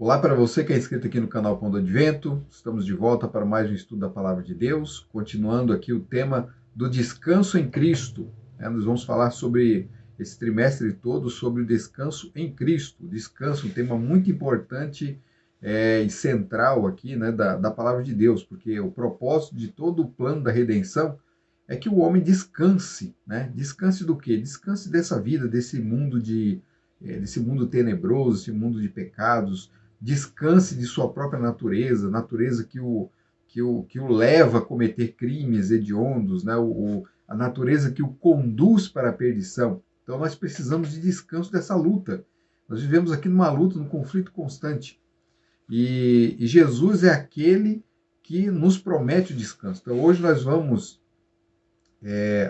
Olá para você que é inscrito aqui no canal Pão do Advento. Estamos de volta para mais um estudo da Palavra de Deus, continuando aqui o tema do descanso em Cristo. Nós vamos falar sobre esse trimestre todo sobre o descanso em Cristo. Descanso, um tema muito importante e central aqui, né, da Palavra de Deus, porque o propósito de todo o plano da redenção é que o homem descanse, né? Descanse do quê? Descanse dessa vida, desse mundo tenebroso, esse mundo de pecados. Descanse de sua própria natureza, natureza que o leva a cometer crimes hediondos, né? A natureza que o conduz para a perdição. Então nós precisamos de descanso dessa luta. Nós vivemos aqui numa luta, num conflito constante. E Jesus é aquele que nos promete o descanso. Então hoje nós vamos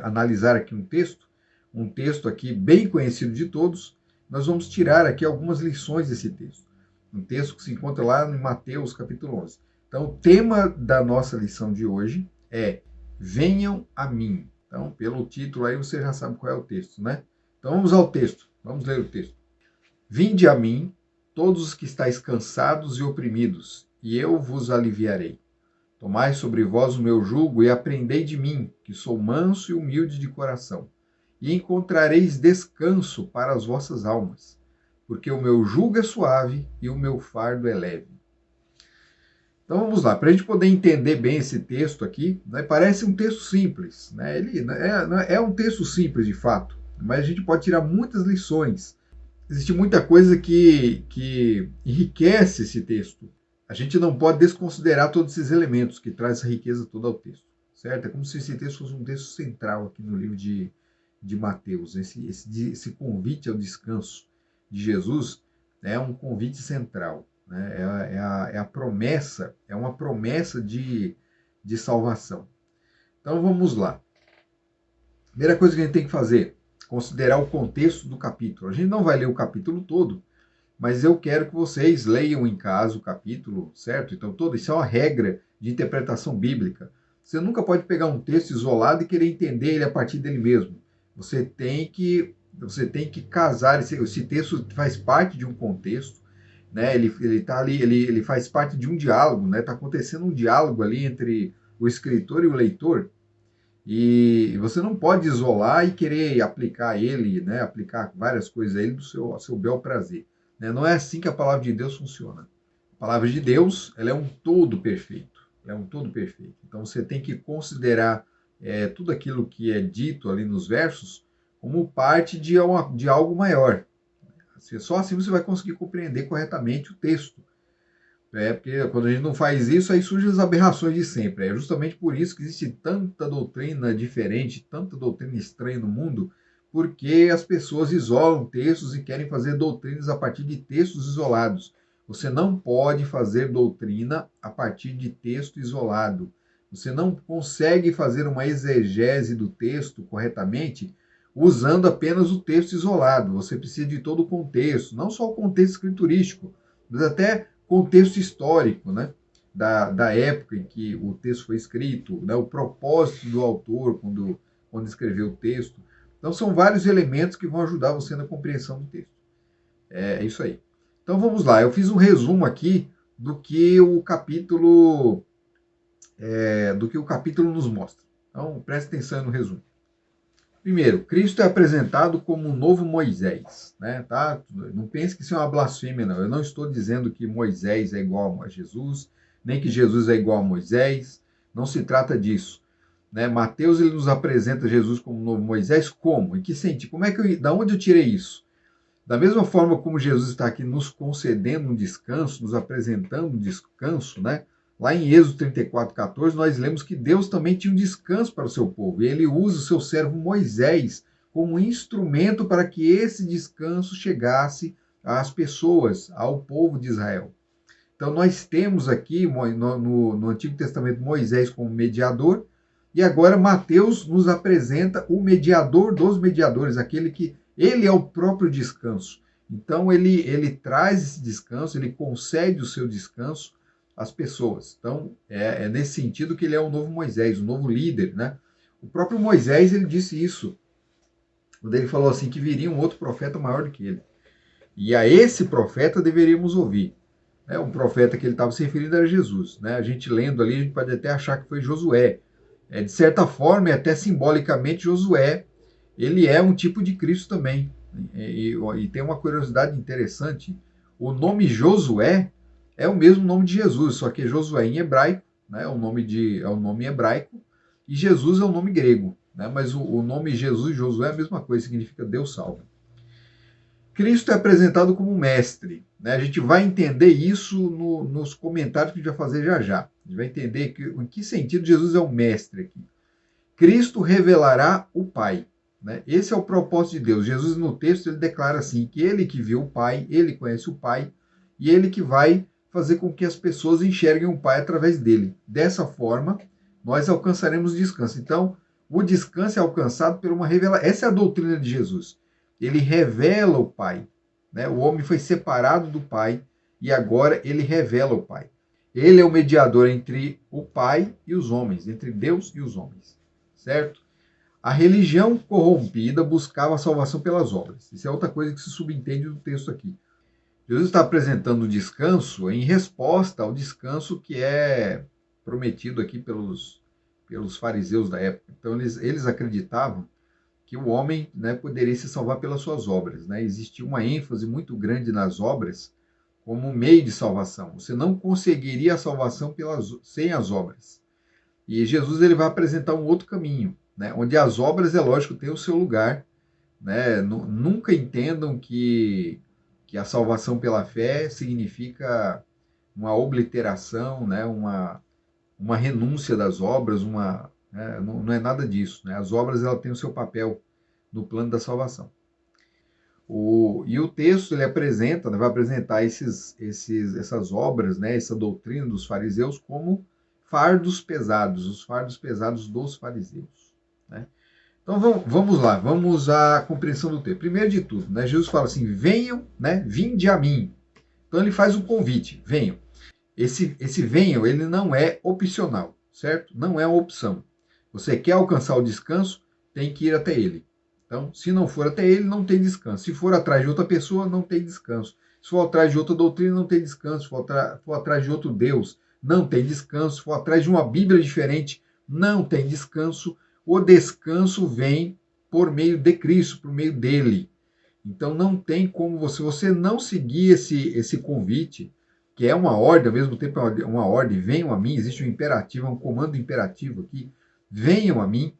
analisar aqui um texto aqui bem conhecido de todos. Nós vamos tirar aqui algumas lições desse texto. Um texto que se encontra lá em Mateus, capítulo 11. Então, o tema da nossa lição de hoje é Venham a mim. Então, pelo título aí, você já sabe qual é o texto, né? Então, vamos ao texto. Vamos ler o texto. Vinde a mim, todos os que estáis cansados e oprimidos, e eu vos aliviarei. Tomai sobre vós o meu jugo e aprendei de mim, que sou manso e humilde de coração, e encontrareis descanso para as vossas almas, porque o meu jugo é suave e o meu fardo é leve. Então vamos lá, para a gente poder entender bem esse texto aqui, né, parece um texto simples, né? Ele é um texto simples de fato, mas a gente pode tirar muitas lições. Existe muita coisa que enriquece esse texto. A gente não pode desconsiderar todos esses elementos que traz essa riqueza toda ao texto, certo? É como se esse texto fosse um texto central aqui no livro de Mateus. Esse convite ao descanso de Jesus é um convite central, né? É a promessa, é uma promessa de salvação. Então vamos lá. Primeira coisa que a gente tem que fazer, considerar o contexto do capítulo. A gente não vai ler o capítulo todo, mas eu quero que vocês leiam em casa o capítulo, certo? Então, isso é uma regra de interpretação bíblica. Você nunca pode pegar um texto isolado e querer entender ele a partir dele mesmo. Você tem que casar, esse texto faz parte de um contexto, né? Ele tá ali, ele faz parte de um diálogo, né? Está acontecendo um diálogo ali entre o escritor e o leitor, e você não pode isolar e querer aplicar ele, né? Aplicar várias coisas a ele ao seu bel prazer. Não é assim que a palavra de Deus funciona. A palavra de Deus, ela é um todo perfeito. É um todo perfeito. Então você tem que considerar tudo aquilo que é dito ali nos versos como parte de algo maior. Só assim você vai conseguir compreender corretamente o texto. Porque quando a gente não faz isso, aí surgem as aberrações de sempre. É justamente por isso que existe tanta doutrina diferente, tanta doutrina estranha no mundo, porque as pessoas isolam textos e querem fazer doutrinas a partir de textos isolados. Você não pode fazer doutrina a partir de texto isolado. Você não consegue fazer uma exegese do texto corretamente usando apenas o texto isolado. Você precisa de todo o contexto, não só o contexto escriturístico, mas até contexto histórico, né? Da época em que o texto foi escrito, né? O propósito do autor quando escreveu o texto. Então, são vários elementos que vão ajudar você na compreensão do texto. É isso aí. Então, vamos lá. Eu fiz um resumo aqui do que o capítulo nos mostra. Então, preste atenção no resumo. Primeiro, Cristo é apresentado como um novo Moisés, né? Tá? Não pense que isso é uma blasfêmia, não. Eu não estou dizendo que Moisés é igual a Jesus, nem que Jesus é igual a Moisés. Não se trata disso, né? Mateus ele nos apresenta Jesus como um novo Moisés, como? Em que sentido? Da onde eu tirei isso? Da mesma forma como Jesus está aqui nos concedendo um descanso, nos apresentando um descanso, né? Lá em Êxodo 34:14, nós lemos que Deus também tinha um descanso para o seu povo. E ele usa o seu servo Moisés como instrumento para que esse descanso chegasse às pessoas, ao povo de Israel. Então, nós temos aqui no Antigo Testamento Moisés como mediador, e agora Mateus nos apresenta o mediador dos mediadores, aquele que ele é o próprio descanso. Então, ele traz esse descanso, ele concede o seu descanso às pessoas. Então, é nesse sentido que ele é o novo Moisés, o novo líder, né? O próprio Moisés, ele disse isso, quando ele falou assim, que viria um outro profeta maior do que ele. E a esse profeta deveríamos ouvir. né? Um profeta que ele estava se referindo era Jesus, né? A gente lendo ali, a gente pode até achar que foi Josué. De certa forma, e até simbolicamente, Josué, ele é um tipo de Cristo também. E tem uma curiosidade interessante, o nome Josué é o mesmo nome de Jesus, só que Josué em hebraico, né? É um nome hebraico, e Jesus é um nome grego, né? Mas o nome Jesus e Josué é a mesma coisa, significa Deus salva. Cristo é apresentado como mestre, né? A gente vai entender isso nos comentários que a gente vai fazer já já. A gente vai entender em que sentido Jesus é o mestre aqui. Cristo revelará o Pai, né? Esse é o propósito de Deus. Jesus, no texto, ele declara assim, que ele que viu o Pai, ele conhece o Pai, e ele que vai fazer com que as pessoas enxerguem o Pai através dele. Dessa forma, nós alcançaremos descanso. Então, o descanso é alcançado por uma revelação. Essa é a doutrina de Jesus. Ele revela o Pai, né? O homem foi separado do Pai e agora ele revela o Pai. Ele é o mediador entre o Pai e os homens, entre Deus e os homens, certo? A religião corrompida buscava a salvação pelas obras. Isso é outra coisa que se subentende do texto aqui. Jesus está apresentando o descanso em resposta ao descanso que é prometido aqui pelos fariseus da época. Então, eles acreditavam que o homem, né, poderia se salvar pelas suas obras, né? Existia uma ênfase muito grande nas obras como meio de salvação. Você não conseguiria a salvação sem as obras. E Jesus ele vai apresentar um outro caminho, né? Onde as obras, é lógico, têm o seu lugar, né? Nunca entendam que a salvação pela fé significa uma obliteração, né? Uma renúncia das obras, né? Não é nada disso, né? As obras ela têm o seu papel no plano da salvação. E o texto ele apresenta, né, vai apresentar essas obras, né, essa doutrina dos fariseus como fardos pesados, os fardos pesados dos fariseus, né? Então vamos lá, vamos à compreensão do texto. Primeiro de tudo, né, Jesus fala assim, venham, né, vinde a mim. Então ele faz um convite, venham. Esse venham, ele não é opcional, certo? Não é uma opção. Você quer alcançar o descanso, tem que ir até ele. Então, se não for até ele, não tem descanso. Se for atrás de outra pessoa, não tem descanso. Se for atrás de outra doutrina, não tem descanso. Se for atrás de outro Deus, não tem descanso. Se for atrás de uma Bíblia diferente, não tem descanso. O descanso vem por meio de Cristo, por meio dele. Então, não tem como você não seguir esse convite, que é uma ordem, ao mesmo tempo é uma ordem, venham a mim, existe um imperativo, um comando imperativo aqui, venham a mim,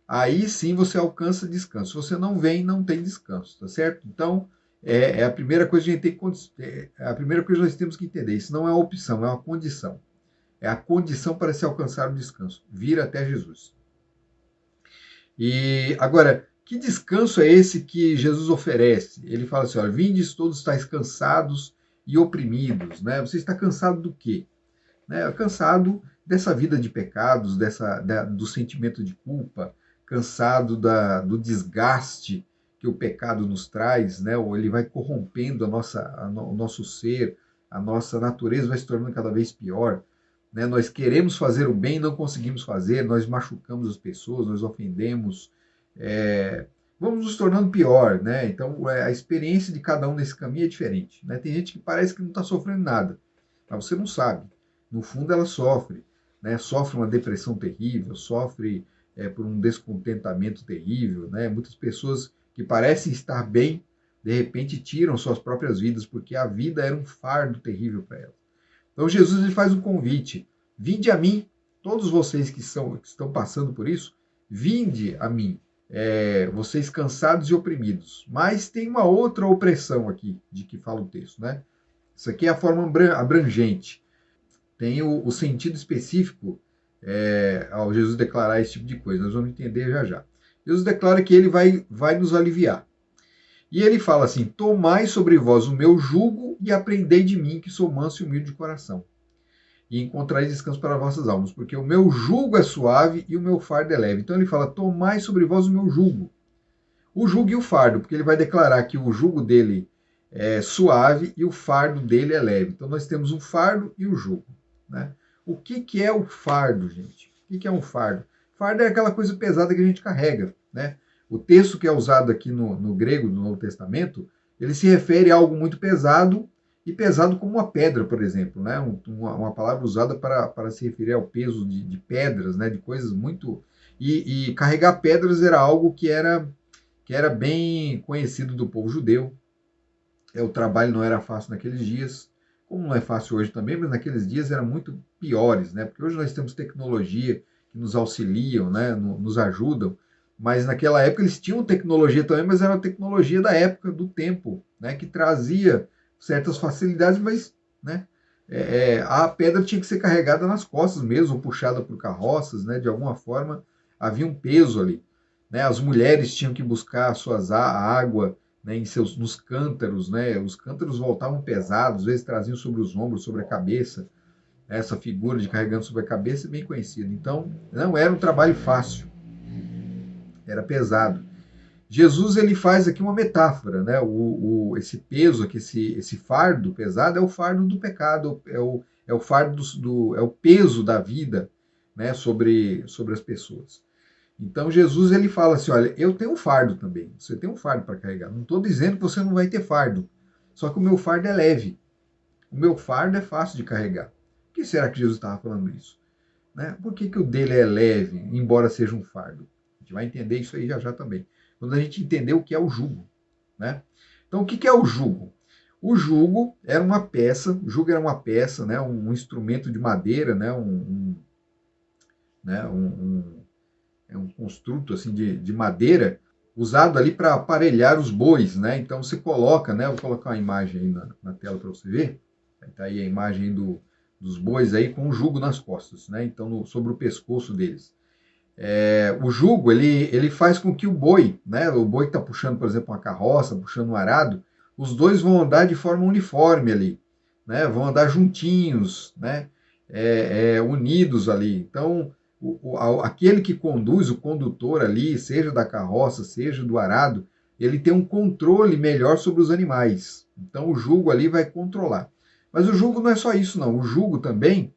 aí sim você alcança descanso. Se você não vem, não tem descanso, tá certo? Então, é a primeira coisa que a gente tem que, a primeira coisa que nós temos que entender. Isso não é uma opção, é uma condição. É a condição para se alcançar o descanso, vir até Jesus. E agora, que descanso é esse que Jesus oferece? Ele fala assim, olha, vindes todos estáis cansados e oprimidos, né? Você está cansado do quê? Né? Cansado dessa vida de pecados, do sentimento de culpa, cansado do desgaste que o pecado nos traz, né? Ou ele vai corrompendo o nosso ser, a nossa natureza vai se tornando cada vez pior. Né? Nós queremos fazer o bem e não conseguimos fazer, nós machucamos as pessoas, nós ofendemos, vamos nos tornando pior, né? Então a experiência de cada um nesse caminho é diferente, né? Tem gente que parece que não está sofrendo nada, mas você não sabe. No fundo ela sofre, né? Sofre uma depressão terrível, sofre por um descontentamento terrível, né? Muitas pessoas que parecem estar bem, de repente tiram suas próprias vidas, porque a vida era um fardo terrível para elas. Então Jesus ele faz um convite, vinde a mim, todos vocês que estão passando por isso, vinde a mim, vocês cansados e oprimidos. Mas tem uma outra opressão aqui, de que fala o texto, né? Isso aqui é a forma abrangente. Tem o sentido específico ao Jesus declarar esse tipo de coisa. Nós vamos entender já já. Jesus declara que ele vai nos aliviar. E ele fala assim, tomai sobre vós o meu jugo e aprendei de mim, que sou manso e humilde de coração. E encontrareis descanso para vossas almas, porque o meu jugo é suave e o meu fardo é leve. Então ele fala, tomai sobre vós o meu jugo. O jugo e o fardo, porque ele vai declarar que o jugo dele é suave e o fardo dele é leve. Então nós temos um fardo e o jugo, né? O que é o fardo, gente? O que é um fardo? Fardo é aquela coisa pesada que a gente carrega, né? O texto que é usado aqui no grego, no Novo Testamento, ele se refere a algo muito pesado e pesado como uma pedra, por exemplo, né? Uma palavra usada para se referir ao peso de pedras, né? De coisas muito... E carregar pedras era algo que era bem conhecido do povo judeu. O trabalho não era fácil naqueles dias, como não é fácil hoje também, mas naqueles dias eram muito piores, né? Porque hoje nós temos tecnologia que nos auxiliam, né? Nos ajudam, mas naquela época eles tinham tecnologia também, mas era a tecnologia da época, do tempo, né? Que trazia certas facilidades, mas, né? A pedra tinha que ser carregada nas costas mesmo, ou puxada por carroças, né? De alguma forma havia um peso ali, né? As mulheres tinham que buscar a água, né, nos cântaros, né? Os cântaros voltavam pesados, às vezes traziam sobre os ombros, sobre a cabeça. Essa figura de carregando sobre a cabeça é bem conhecida. Então, não era um trabalho fácil, era pesado. Jesus ele faz aqui uma metáfora, né? Esse peso aqui, esse fardo pesado é o fardo do pecado, é o fardo é o peso da vida, né? Sobre as pessoas. Então Jesus ele fala assim, olha, eu tenho um fardo também, você tem um fardo para carregar. Não estou dizendo que você não vai ter fardo, só que o meu fardo é leve, o meu fardo é fácil de carregar. Por que será que Jesus estava falando isso? Né? Por que o dele é leve, embora seja um fardo? A gente vai entender isso aí já já também. Quando a gente entender o que é o jugo. Né? Então o que é o jugo? O jugo era uma peça, o jugo era uma peça, né? Um instrumento de madeira, né? Né? É um construto assim de madeira usado ali para aparelhar os bois, né? Então você coloca, né? Vou colocar uma imagem aí na tela para você ver. Está aí a imagem dos bois aí com o jugo nas costas, né? Então sobre o pescoço deles. O jugo ele faz com que o boi, né? O boi que está puxando, por exemplo, uma carroça, puxando um arado, os dois vão andar de forma uniforme ali, né? Vão andar juntinhos, né? Unidos ali. Então aquele que conduz, o condutor ali, seja da carroça, seja do arado, ele tem um controle melhor sobre os animais. Então o jugo ali vai controlar. Mas o jugo não é só isso, não. O jugo também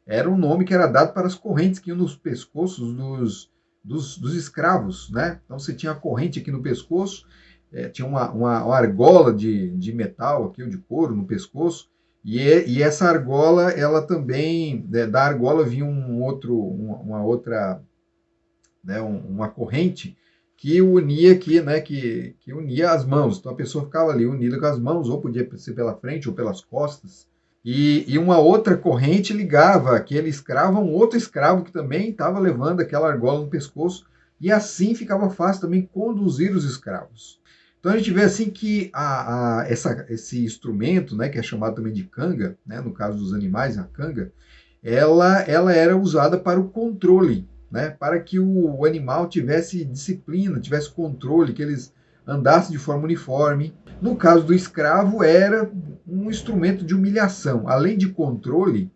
era um nome que era dado para as correntes que iam nos pescoços dos escravos, né? Então você tinha a corrente aqui no pescoço, tinha uma argola de metal aqui, ou de couro no pescoço, e essa argola, ela também, né, da argola vinha uma outra, né, uma corrente que unia aqui, né, que unia as mãos. Então a pessoa ficava ali unida com as mãos, ou podia ser pela frente ou pelas costas. E uma outra corrente ligava aquele escravo a um outro escravo que também estava levando aquela argola no pescoço, e assim ficava fácil também conduzir os escravos. Então a gente vê assim que esse instrumento, né, que é chamado também de canga, né, no caso dos animais, a canga, ela era usada para o controle, né, para que o animal tivesse disciplina, tivesse controle, que eles andassem de forma uniforme. No caso do escravo, era um instrumento de humilhação. Além de controle,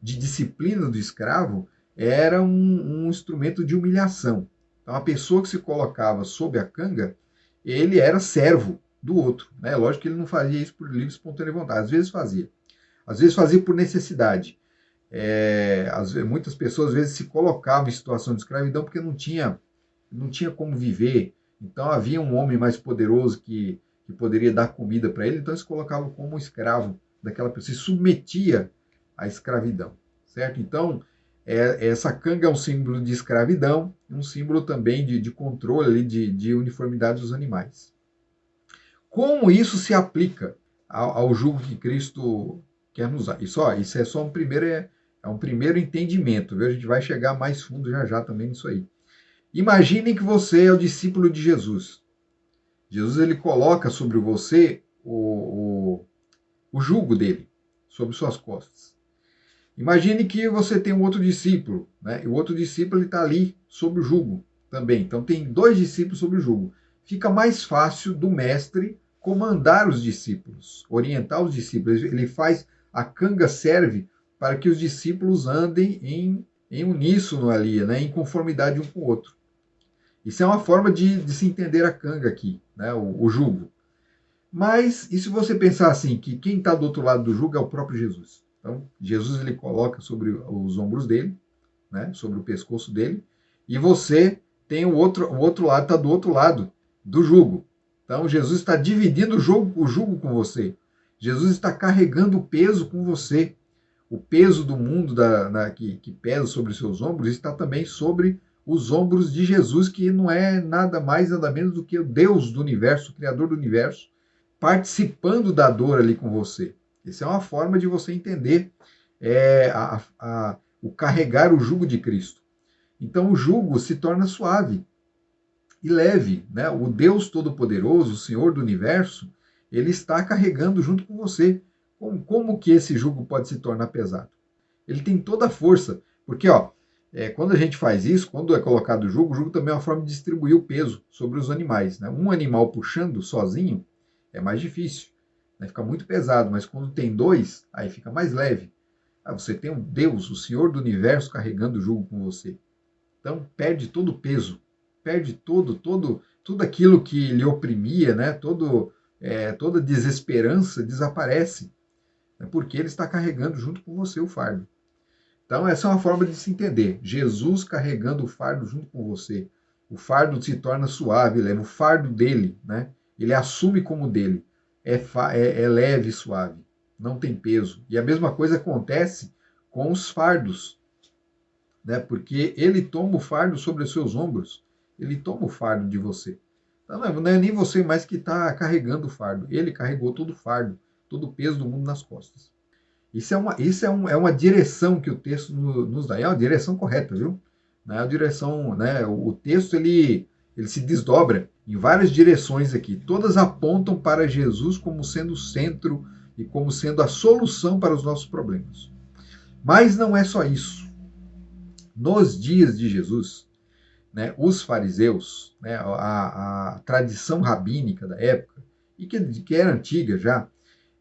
de disciplina do escravo, era um instrumento de humilhação. Então, a pessoa que se colocava sob a canga, ele era servo do outro. Né? Lógico que ele não fazia isso por livre e espontânea vontade. Às vezes fazia por necessidade. Muitas pessoas às vezes se colocavam em situação de escravidão porque não tinha como viver. Então havia um homem mais poderoso que poderia dar comida para ele, então se colocava como escravo daquela pessoa, se submetia à escravidão, certo? Então essa canga é um símbolo de escravidão, um símbolo também de controle, de uniformidade dos animais. Como isso se aplica ao jugo que Cristo quer nos dar? Isso é só um primeiro entendimento, viu? A gente vai chegar mais fundo já já também nisso aí. Imaginem que você é o discípulo de Jesus. Jesus ele coloca sobre você o jugo dele, sobre suas costas. Imagine que você tem um outro discípulo, né? E o outro discípulo está ali sob o jugo também. Então tem dois discípulos sob o jugo. Fica mais fácil do mestre comandar os discípulos, orientar os discípulos. Ele faz, a canga serve para que os discípulos andem em uníssono ali, né? Em conformidade um com o outro. Isso é uma forma de se entender a canga aqui, né? O jugo. Mas e se você pensar assim, que quem está do outro lado do jugo é o próprio Jesus? Então, Jesus ele coloca sobre os ombros dele, né? Sobre o pescoço dele, e você tem o outro lado, está do outro lado do jugo. Então, Jesus está dividindo o jugo com você. Jesus está carregando o peso com você. O peso do mundo que pesa sobre os seus ombros está também sobre os ombros de Jesus, que não é nada mais, nada menos do que o Deus do universo, o Criador do universo, participando da dor ali com você. Essa é uma forma de você entender o carregar o jugo de Cristo. Então o jugo se torna suave e leve, né? O Deus Todo-Poderoso, o Senhor do Universo, ele está carregando junto com você. Como que esse jugo pode se tornar pesado? Ele tem toda a força, porque quando a gente faz isso, quando é colocado o jugo também é uma forma de distribuir o peso sobre os animais, né? Um animal puxando sozinho é mais difícil, né? Fica muito pesado, mas quando tem dois, aí fica mais leve. Você tem um Deus, o Senhor do Universo, carregando o jugo com você. Então perde todo o peso, perde tudo aquilo que lhe oprimia, né? Toda desesperança desaparece, né? Porque ele está carregando junto com você o fardo. Então essa é uma forma de se entender. Jesus carregando o fardo junto com você. O fardo se torna suave, leva o fardo dele, né? Ele assume como dele. É leve e suave, não tem peso. E a mesma coisa acontece com os fardos, né? Porque ele toma o fardo sobre os seus ombros, ele toma o fardo de você. Então, não é nem você mais que está carregando o fardo, ele carregou todo o fardo, todo o peso do mundo nas costas. É uma direção que o texto nos dá, é uma direção correta, viu? É a direção, né? O texto ele se desdobra em várias direções aqui, todas apontam para Jesus como sendo o centro e como sendo a solução para os nossos problemas. Mas não é só isso. Nos dias de Jesus, né, os fariseus, né, a tradição rabínica da época, e que era antiga já,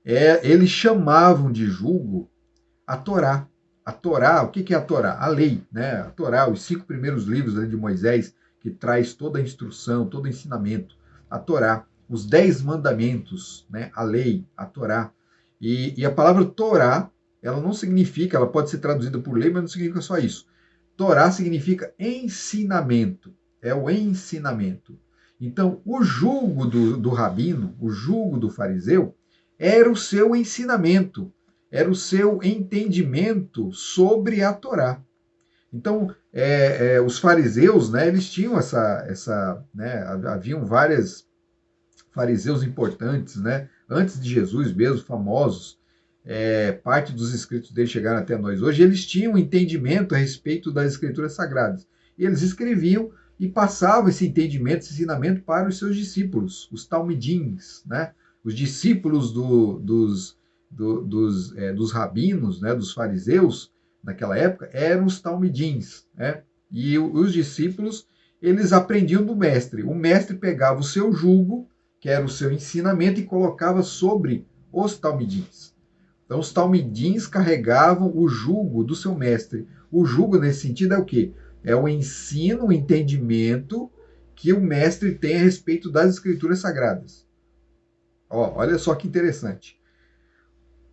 eles chamavam de jugo a Torá. A Torá, o que é a Torá? A lei, né? A Torá, os 5 primeiros livros de Moisés, que traz toda a instrução, todo o ensinamento. A Torá, os 10 mandamentos, né? A lei, a Torá. E a palavra Torá, ela não significa, ela pode ser traduzida por lei, mas não significa só isso. Torá significa ensinamento, é o ensinamento. Então, o jugo do rabino, o jugo do fariseu, era o seu ensinamento, era o seu entendimento sobre a Torá. Então, os fariseus, né, eles tinham né, haviam vários fariseus importantes, né, antes de Jesus mesmo, famosos, parte dos escritos dele chegaram até nós hoje, eles tinham um entendimento a respeito das escrituras sagradas. E eles escreviam e passavam esse entendimento, esse ensinamento para os seus discípulos, os talmidins, né? Os discípulos dos rabinos, né? Dos fariseus, naquela época, eram os talmidins, né? E os discípulos, eles aprendiam do mestre. O mestre pegava o seu jugo, que era o seu ensinamento, e colocava sobre os talmidins. Então, os talmidins carregavam o jugo do seu mestre. O jugo, nesse sentido, é o quê? É o ensino, o entendimento que o mestre tem a respeito das escrituras sagradas. Olha só que interessante.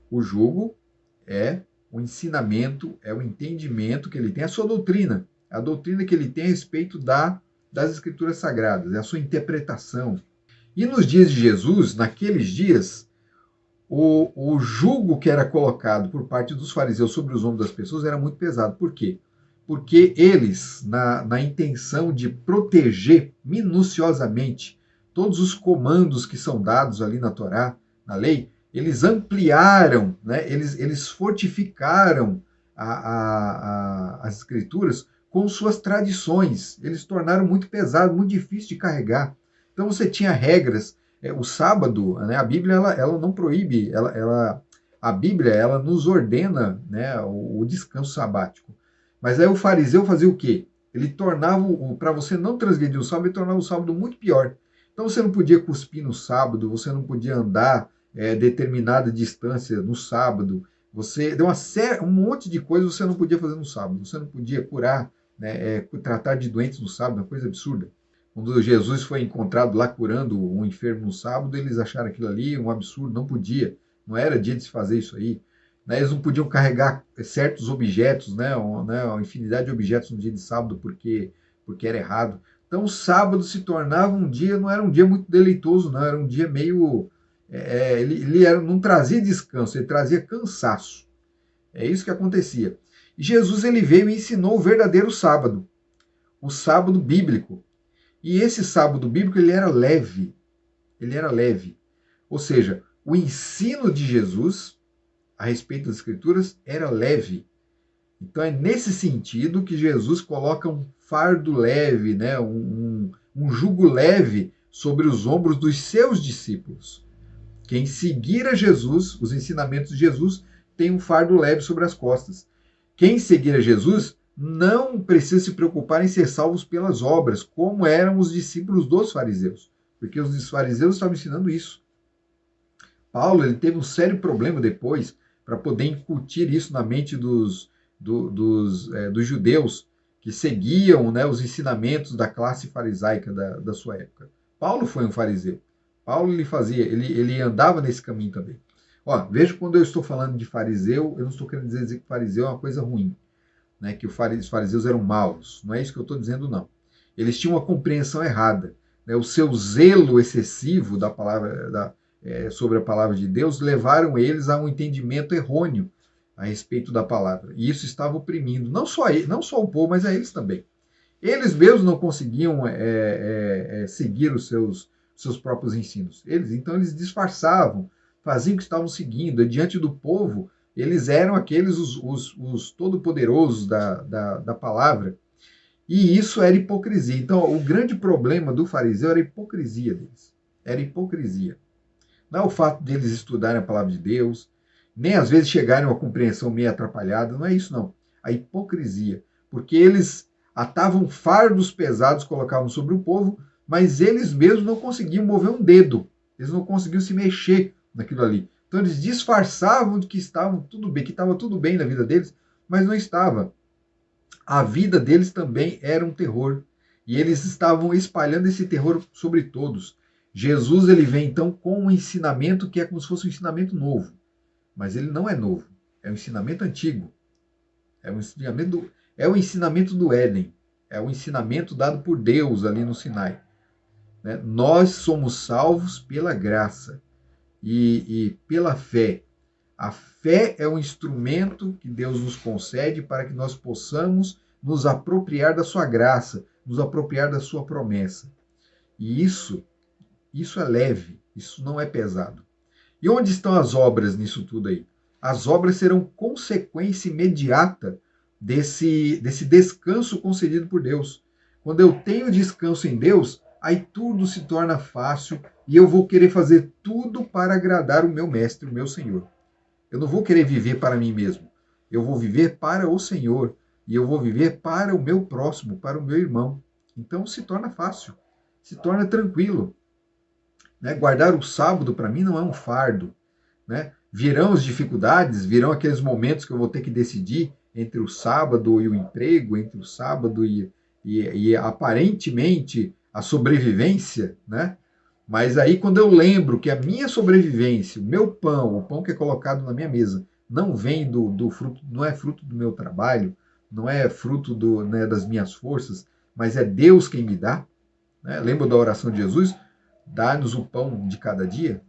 O jugo é o ensinamento, é o entendimento que ele tem, a sua doutrina, a doutrina que ele tem a respeito das escrituras sagradas, é a sua interpretação. E nos dias de Jesus, naqueles dias, o jugo que era colocado por parte dos fariseus sobre os ombros das pessoas era muito pesado. Por quê? Porque eles, na intenção de proteger minuciosamente todos os comandos que são dados ali na Torá, na lei, eles ampliaram, né? Eles fortificaram as escrituras com suas tradições. Eles tornaram muito pesado, muito difícil de carregar. Então você tinha regras. O sábado, né, a Bíblia ela não proíbe, a Bíblia ela nos ordena, né, o descanso sabático. Mas aí o fariseu fazia o quê? Ele tornava, para você não transgredir o sábado, ele tornava o sábado muito pior. Então você não podia cuspir no sábado, você não podia andar determinada distância no sábado, você deu um monte de coisas você não podia fazer no sábado, você não podia curar, né, tratar de doentes no sábado, uma coisa absurda. Quando Jesus foi encontrado lá curando um enfermo no sábado, eles acharam aquilo ali um absurdo, não podia, não era dia de se fazer isso aí. Eles não podiam carregar certos objetos, né, uma infinidade de objetos no dia de sábado, porque era errado. Então o sábado se tornava um dia, não era um dia muito deleitoso, não, era um dia meio não trazia descanso, ele trazia cansaço. É isso que acontecia. E Jesus ele veio e ensinou o verdadeiro sábado, o sábado bíblico. E esse sábado bíblico ele era leve. Ele era leve. Ou seja, o ensino de Jesus a respeito das Escrituras era leve. Então é nesse sentido que Jesus coloca um fardo leve, né? um jugo leve sobre os ombros dos seus discípulos. Quem seguir a Jesus, os ensinamentos de Jesus, tem um fardo leve sobre as costas. Quem seguir a Jesus não precisa se preocupar em ser salvos pelas obras, como eram os discípulos dos fariseus, porque os fariseus estavam ensinando isso. Paulo ele teve um sério problema depois para poder incutir isso na mente dos judeus que seguiam, né, os ensinamentos da classe farisaica da sua época. Paulo foi um fariseu. Paulo ele andava nesse caminho também. Ó, veja quando eu estou falando de fariseu, eu não estou querendo dizer que fariseu é uma coisa ruim, né, que os fariseus eram maus. Não é isso que eu estou dizendo, não. Eles tinham uma compreensão errada. Né, o seu zelo excessivo da palavra, sobre a palavra de Deus levaram eles a um entendimento errôneo a respeito da palavra. E isso estava oprimindo não só o povo, mas a eles também. Eles mesmos não conseguiam seguir os seus próprios ensinos. Então eles disfarçavam, faziam o que estavam seguindo. E diante do povo, eles eram aqueles os todo-poderosos da palavra. E isso era hipocrisia. Então o grande problema do fariseu era a hipocrisia deles. Era a hipocrisia. Não é o fato deles estudarem a palavra de Deus, nem às vezes chegarem a uma compreensão meio atrapalhada, não é isso não. A hipocrisia. Porque eles atavam fardos pesados, colocavam sobre o povo, mas eles mesmos não conseguiam mover um dedo. Eles não conseguiam se mexer naquilo ali. Então eles disfarçavam de que estavam tudo bem, que estava tudo bem na vida deles, mas não estava. A vida deles também era um terror. E eles estavam espalhando esse terror sobre todos. Jesus ele vem então com um ensinamento que é como se fosse um ensinamento novo. Mas ele não é novo. É um ensinamento antigo. É o ensinamento do Éden. É o ensinamento dado por Deus ali no Sinai. Né? Nós somos salvos pela graça e pela fé. A fé é um instrumento que Deus nos concede para que nós possamos nos apropriar da sua graça, nos apropriar da sua promessa. E isso é leve, isso não é pesado. E onde estão as obras nisso tudo aí? As obras serão consequência imediata desse descanso concedido por Deus. Quando eu tenho descanso em Deus, aí tudo se torna fácil e eu vou querer fazer tudo para agradar o meu mestre, o meu Senhor. Eu não vou querer viver para mim mesmo. Eu vou viver para o Senhor e eu vou viver para o meu próximo, para o meu irmão. Então se torna fácil, se torna tranquilo. Né? Guardar o sábado para mim não é um fardo. Né? Virão as dificuldades, virão aqueles momentos que eu vou ter que decidir entre o sábado e o emprego, entre o sábado e aparentemente a sobrevivência, né? Mas aí quando eu lembro que a minha sobrevivência, o meu pão, o pão que é colocado na minha mesa, não vem do fruto, não é fruto do meu trabalho, não é fruto das minhas forças, mas é Deus quem me dá. Né? Lembra da oração de Jesus? Dá-nos o pão de cada dia.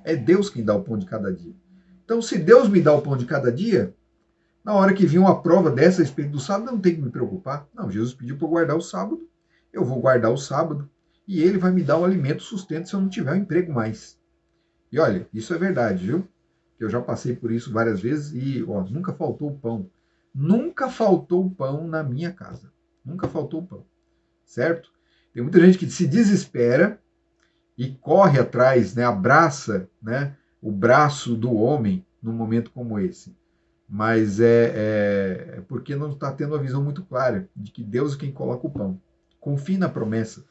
É Deus quem dá o pão de cada dia. Então, se Deus me dá o pão de cada dia, na hora que vir uma prova dessa a respeito do sábado, eu não tenho que me preocupar. Não, Jesus pediu para eu guardar o sábado, eu vou guardar o sábado, e ele vai me dar o alimento, o sustento, se eu não tiver um emprego mais. E olha, isso é verdade, viu? Eu já passei por isso várias vezes e nunca faltou pão. Nunca faltou pão na minha casa. Nunca faltou pão. Certo? Tem muita gente que se desespera e corre atrás, né, abraça, né, o braço do homem num momento como esse. Mas é porque não está tendo uma visão muito clara de que Deus é quem coloca o pão. Confie na promessa.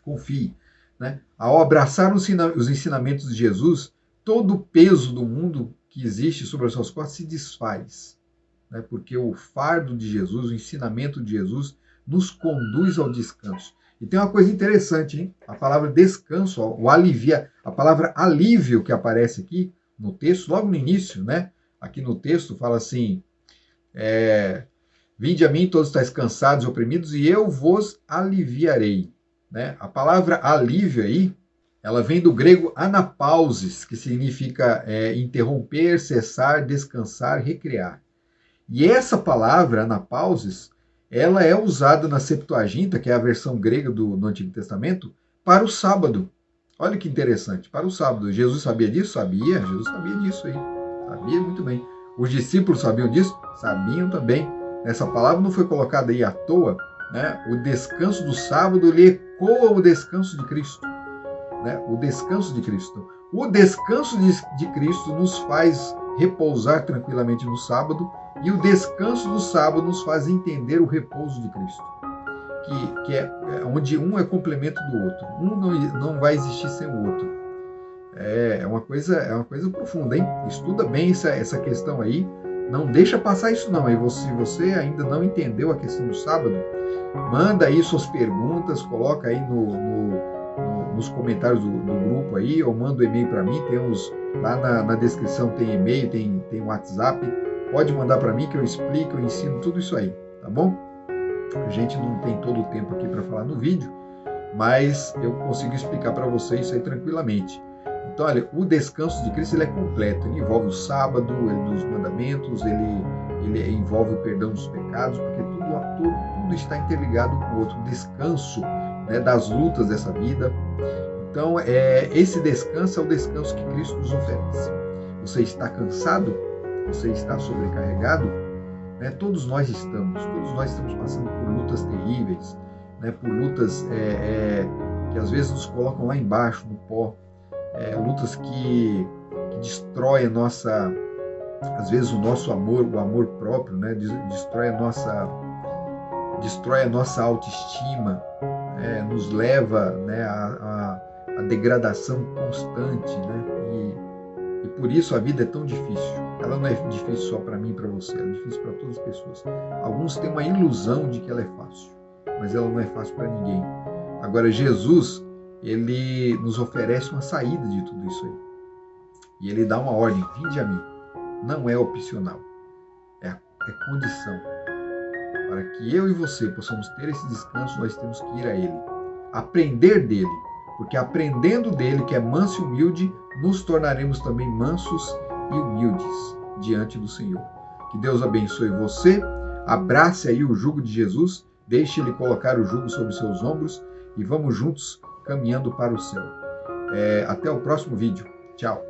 Confie. Né? Ao abraçar os ensinamentos de Jesus, todo o peso do mundo que existe sobre as suas costas se desfaz. Né? Porque o fardo de Jesus, o ensinamento de Jesus, nos conduz ao descanso. E tem uma coisa interessante, hein? A palavra descanso, a palavra alívio que aparece aqui no texto, logo no início, né? Aqui no texto fala assim, vinde a mim todos estáis cansados e oprimidos e eu vos aliviarei. Né? A palavra alívio aí, Ela vem do grego anapausis, que significa interromper, cessar, descansar, recrear. E essa palavra, anapausis, ela é usada na Septuaginta, que é a versão grega do Antigo Testamento, para o sábado. Olha que interessante, para o sábado. Jesus sabia disso? Sabia. Jesus sabia disso aí. Sabia muito bem. Os discípulos sabiam disso? Sabiam também. Essa palavra não foi colocada aí à toa, né? O descanso do sábado, ele ecoa o descanso de Cristo. Né? O descanso de Cristo. O descanso de Cristo nos faz repousar tranquilamente no sábado, e o descanso do sábado nos faz entender o repouso de Cristo, que é onde um é complemento do outro. Um não vai existir sem o outro. É uma coisa profunda, hein? Estuda bem essa questão aí. Não deixa passar isso não. Aí se você ainda não entendeu a questão do sábado, manda aí suas perguntas, coloca aí nos comentários do grupo aí, ou manda um e-mail para mim. Temos lá na descrição, tem e-mail, tem WhatsApp. Pode mandar para mim que eu explico, eu ensino tudo isso aí, tá bom? A gente não tem todo o tempo aqui para falar no vídeo, mas eu consigo explicar para vocês isso aí tranquilamente. Então, olha, o descanso de Cristo ele é completo. Ele envolve o sábado, os mandamentos, ele envolve o perdão dos pecados, porque tudo está interligado com o outro. O descanso, né, das lutas dessa vida. Então, esse descanso é o descanso que Cristo nos oferece. Você está cansado? Você está sobrecarregado? Né? Todos nós estamos passando por lutas terríveis, né? Por lutas que às vezes nos colocam lá embaixo, no pó, lutas que destroem às vezes o nosso amor, o amor próprio, né? Destrói a nossa autoestima, nos leva, né, a degradação constante, né? E por isso a vida é tão difícil. Ela não é difícil só para mim e para você, ela é difícil para todas as pessoas. Alguns têm uma ilusão de que ela é fácil, mas ela não é fácil para ninguém. Agora, Jesus, ele nos oferece uma saída de tudo isso aí. E ele dá uma ordem: vinde a mim. Não é opcional, é condição. Para que eu e você possamos ter esse descanso, nós temos que ir a ele, aprender dele, porque aprendendo dele, que é manso e humilde, nos tornaremos também mansos e humildes diante do Senhor. Que Deus abençoe você, abrace aí o jugo de Jesus, deixe ele colocar o jugo sobre seus ombros e vamos juntos caminhando para o céu. Até o próximo vídeo. Tchau.